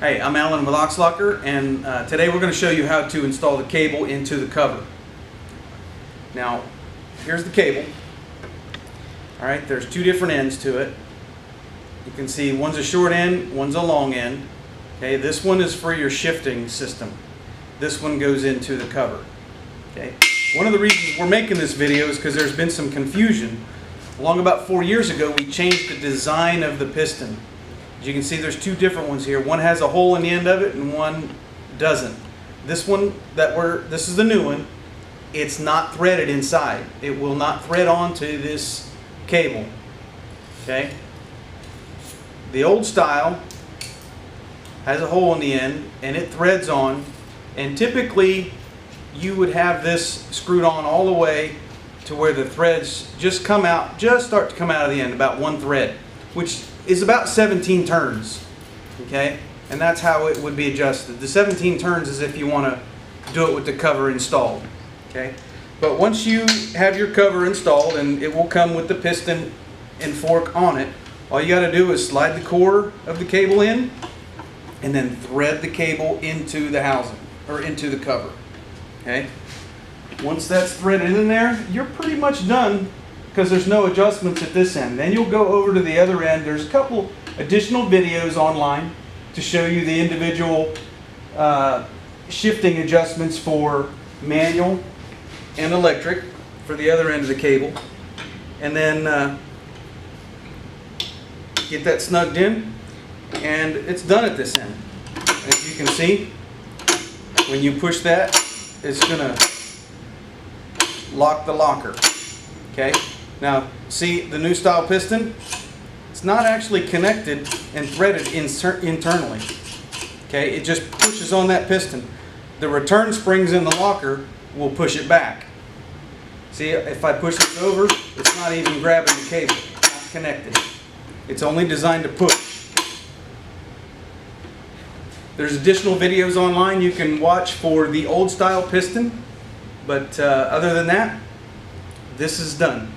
Hey, I'm Alan with Oxlocker, and today we're going to show you how to install the cable into the cover. Now, here's the cable. Alright, there's two different ends to it. You can see one's a short end, one's a long end. Okay, this one is for your shifting system. This one goes into the cover. Okay, one of the reasons we're making this video is because there's been some confusion. Along about 4 years ago, we changed the design of the piston. As you can see, there's two different ones here. One has a hole in the end of it and one doesn't. This one this is the new one. It's not threaded inside. It will not thread onto this cable. Okay? The old style has a hole in the end and it threads on, and typically you would have this screwed on all the way to where the threads just start to come out of the end, about one thread, which is about 17 turns. Okay, and that's how it would be adjusted. The 17 turns is if you want to do it with the cover installed. Okay, but once you have your cover installed, and it will come with the piston and fork on it, all you got to do is slide the core of the cable in and then thread the cable into the housing, or into the cover. Okay, once that's threaded in there, you're pretty much done, because there's no adjustments at this end. Then you'll go over to the other end. There's a couple additional videos online to show you the individual shifting adjustments for manual and electric for the other end of the cable. And then get that snugged in, and it's done at this end. As you can see, when you push that, it's gonna lock the locker. Okay? Now, see the new style piston? It's not actually connected and threaded internally. Okay? It just pushes on that piston. The return springs in the locker will push it back. See, if I push this over, it's not even grabbing the cable. It's not connected. It's only designed to push. There's additional videos online you can watch for the old style piston, but other than that, this is done.